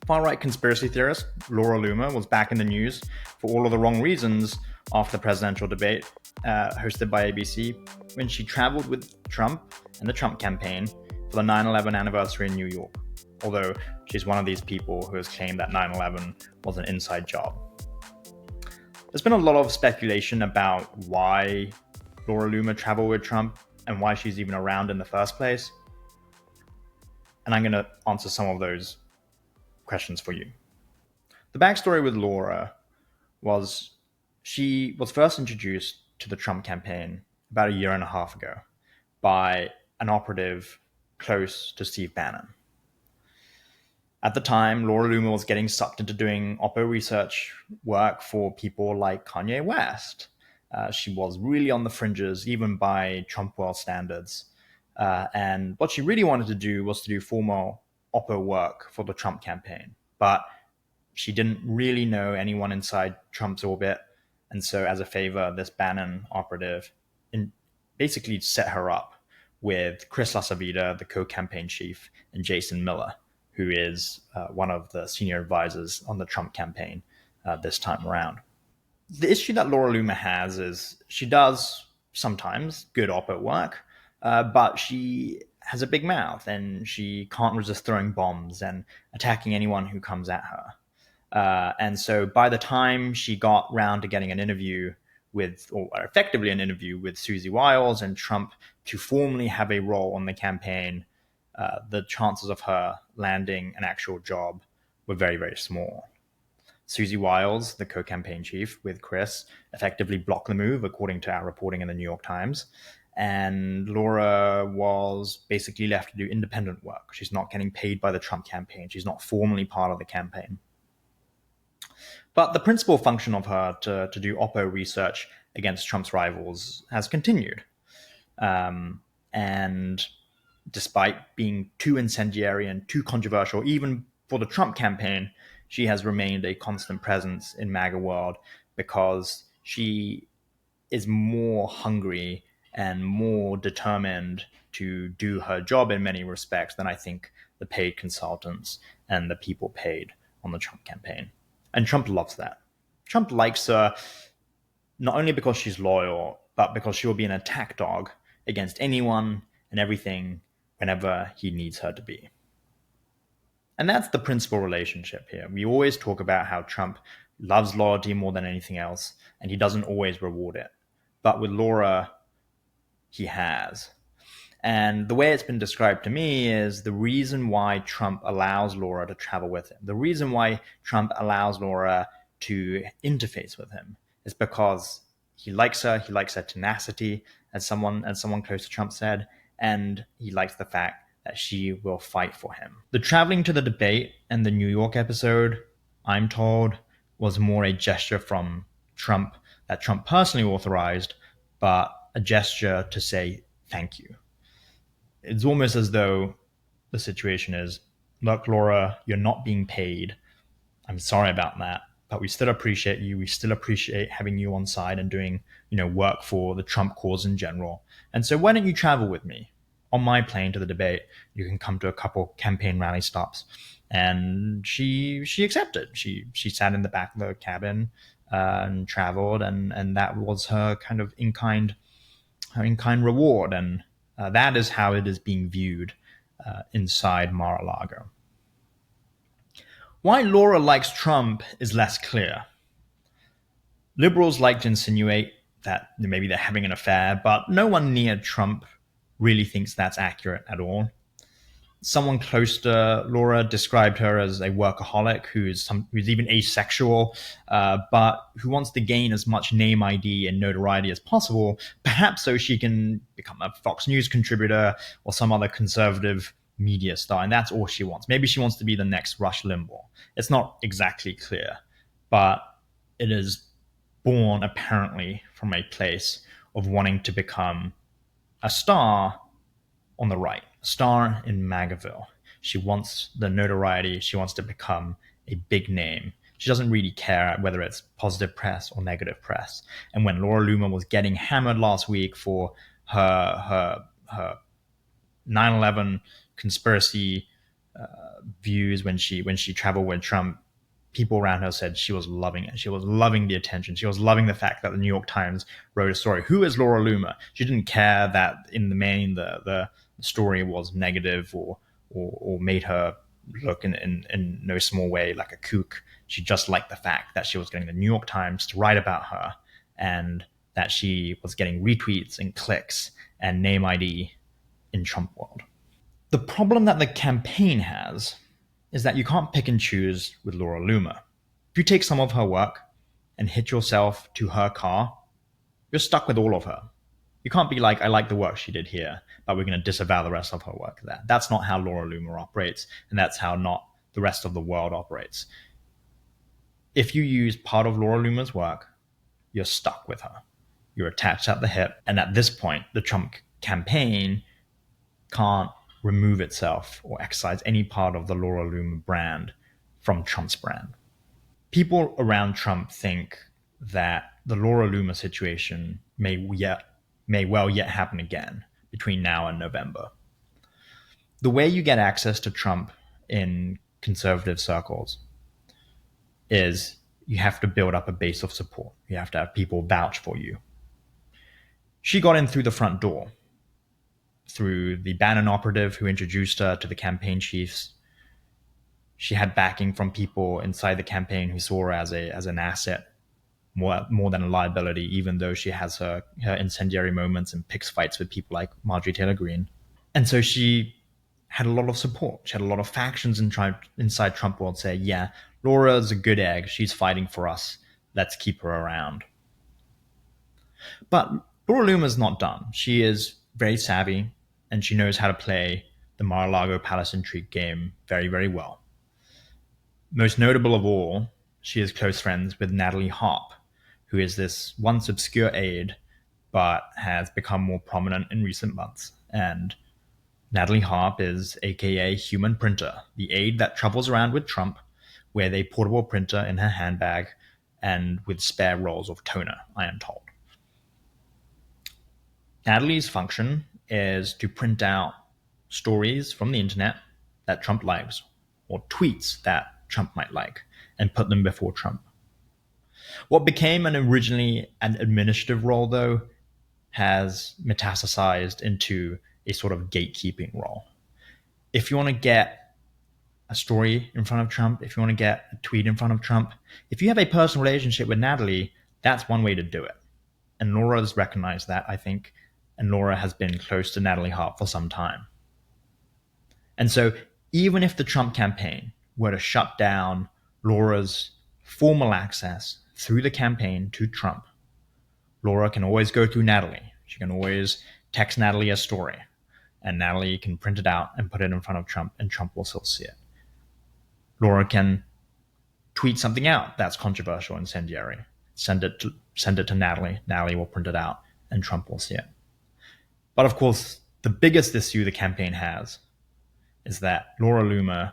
Far-right conspiracy theorist Laura Loomer was back in the news for all of the wrong reasons after the presidential debate hosted by ABC when she traveled with Trump and the Trump campaign for the 9/11 anniversary in New York, although she's one of these people who has claimed that 9/11 was an inside job. There's been a lot of speculation about why Laura Loomer traveled with Trump and why she's even around in the first place, and I'm going to answer some of those questions for you. The backstory with Laura was she was first introduced to the Trump campaign about a year and a half ago by an operative close to Steve Bannon. At the time, Laura Loomer was getting sucked into doing Oppo research work for people like Kanye West. She was really on the fringes, even by Trump world standards. And what she really wanted to do was to do formal Oppo work for the Trump campaign. But she didn't really know anyone inside Trump's orbit. And so as a favor, this Bannon operative basically set her up with Chris LaSavita, the co-campaign chief, and Jason Miller, who is one of the senior advisors on the Trump campaign this time around. The issue that Laura Loomer has is she does sometimes good Oppo work, but she has a big mouth and she can't resist throwing bombs and attacking anyone who comes at her. And so by the time she got round to getting an interview with, or effectively an interview with Susie Wiles and Trump to formally have a role on the campaign, the chances of her landing an actual job were very, very small. Susie Wiles, the co-campaign chief with Chris, effectively blocked the move, according to our reporting in the New York Times. And Laura was basically left to do independent work. She's not getting paid by the Trump campaign. She's not formally part of the campaign. But the principal function of her to do Oppo research against Trump's rivals has continued. And despite being too incendiary and too controversial, even for the Trump campaign, she has remained a constant presence in MAGA world because she is more hungry and more determined to do her job in many respects than I think the paid consultants and the people paid on the Trump campaign. And Trump loves that. Trump likes her not only because she's loyal, but because she will be an attack dog against anyone and everything whenever he needs her to be. And that's the principal relationship here. We always talk about how Trump loves loyalty more than anything else, and he doesn't always reward it. But with Laura, he has. And the way it's been described to me is the reason why Trump allows Laura to travel with him, the reason why Trump allows Laura to interface with him is because he likes her tenacity, as someone close to Trump said, and he likes the fact that she will fight for him. The traveling to the debate and the New York episode, I'm told, was more a gesture from Trump that Trump personally authorized, but a gesture to say thank you. It's almost as though the situation is, look, Laura, you're not being paid. I'm sorry about that, but we still appreciate you. We still appreciate having you on side and doing, work for the Trump cause in general. And so why don't you travel with me on my plane to the debate? You can come to a couple campaign rally stops. And she accepted. She sat in the back of the cabin and traveled, and that was her kind of in-kind reward. And that is how it is being viewed inside Mar-a-Lago. Why Laura likes Trump is less clear. Liberals like to insinuate that maybe they're having an affair, but no one near Trump really thinks that's accurate at all. Someone close to Laura described her as a workaholic who's even asexual, but who wants to gain as much name ID and notoriety as possible, perhaps so she can become a Fox News contributor or some other conservative media star, and that's all she wants. Maybe she wants to be the next Rush Limbaugh. It's not exactly clear, but it is born apparently from a place of wanting to become a star on the right, a star in MAGAville. She wants the notoriety. She wants to become a big name. She doesn't really care whether it's positive press or negative press. And when Laura Loomer was getting hammered last week for her 9/11 conspiracy views when she traveled with Trump, people around her said she was loving it. She was loving the attention. She was loving the fact that the New York Times wrote a story. Who is Laura Loomer? She didn't care that in the main the story was negative or made her look in no small way like a kook. She just liked the fact that she was getting the New York Times to write about her and that she was getting retweets and clicks and name ID in Trump world. The problem that the campaign has is that you can't pick and choose with Laura Loomer. If you take some of her work and hitch yourself to her car, you're stuck with all of her. You can't be like, I like the work she did here, but we're going to disavow the rest of her work there. That's not how Laura Loomer operates, and that's how not the rest of the world operates. If you use part of Laura Loomer's work, you're stuck with her. You're attached at the hip, and at this point, the Trump campaign can't remove itself or excise any part of the Laura Loomer brand from Trump's brand. People around Trump think that the Laura Loomer situation may well yet happen again between now and November. The way you get access to Trump in conservative circles is you have to build up a base of support. You have to have people vouch for you. She got in through the front door, through the Bannon operative who introduced her to the campaign chiefs. She had backing from people inside the campaign who saw her as an asset, more than a liability, even though she has her incendiary moments and picks fights with people like Marjorie Taylor Greene. And so she had a lot of support. She had a lot of factions inside Trump world say, yeah, Laura's a good egg. She's fighting for us. Let's keep her around. But Laura Loomer's not done. She is very savvy, and she knows how to play the Mar-a-Lago Palace intrigue game very, very well. Most notable of all, she is close friends with Natalie Harp, who is this once obscure aide, but has become more prominent in recent months. And Natalie Harp is aka Human Printer, the aide that travels around with Trump, with a portable printer in her handbag and with spare rolls of toner, I am told. Natalie's function is to print out stories from the internet that Trump likes, or tweets that Trump might like, and put them before Trump. What became originally an administrative role, though, has metastasized into a sort of gatekeeping role. If you want to get a story in front of Trump, if you want to get a tweet in front of Trump, if you have a personal relationship with Natalie, that's one way to do it. And Laura has recognized that, I think, and Laura has been close to Natalie Harp for some time. And so even if the Trump campaign were to shut down Laura's formal access through the campaign to Trump, Laura can always go through Natalie. She can always text Natalie a story, and Natalie can print it out and put it in front of Trump, and Trump will still see it. Laura can tweet something out that's controversial and incendiary. Send it to Natalie. Natalie will print it out, and Trump will see it. But of course, the biggest issue the campaign has is that Laura Loomer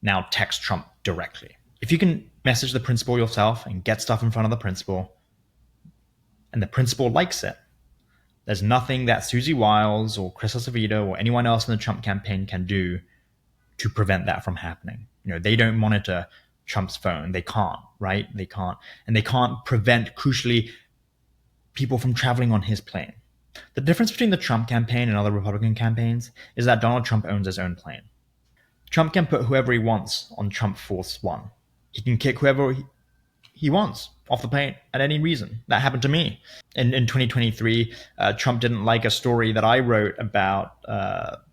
now texts Trump directly. If you can message the principal yourself and get stuff in front of the principal, and the principal likes it, there's nothing that Susie Wiles or Chris Acevedo or anyone else in the Trump campaign can do to prevent that from happening. They don't monitor Trump's phone. They can't, right? They can't. And they can't prevent, crucially, people from traveling on his plane. The difference between the Trump campaign and other Republican campaigns is that Donald Trump owns his own plane. Trump can put whoever he wants on Trump Force One. He can kick whoever he wants off the plane at any reason. That happened to me. In 2023, Trump didn't like a story that I wrote about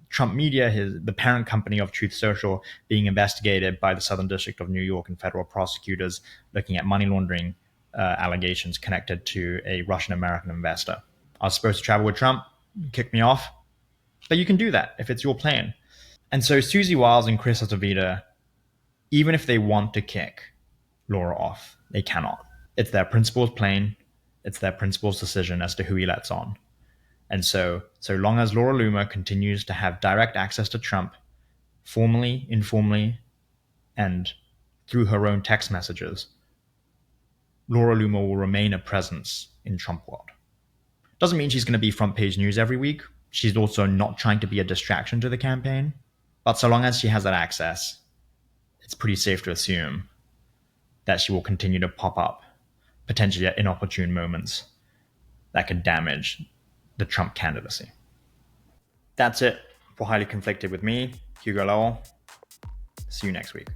Trump Media, the parent company of Truth Social, being investigated by the Southern District of New York and federal prosecutors looking at money laundering allegations connected to a Russian-American investor. I was supposed to travel with Trump, kick me off, but you can do that if it's your plane. And so Susie Wiles and Chris Acevedo, even if they want to kick Laura off, they cannot. It's their principal's plane. It's their principal's decision as to who he lets on. And so long as Laura Loomer continues to have direct access to Trump, formally, informally, and through her own text messages, Laura Loomer will remain a presence in Trump world. Doesn't mean she's going to be front page news every week. She's also not trying to be a distraction to the campaign. But so long as she has that access, it's pretty safe to assume that she will continue to pop up, potentially at inopportune moments that could damage the Trump candidacy. That's it for Highly Conflicted with me, Hugo Lowell. See you next week.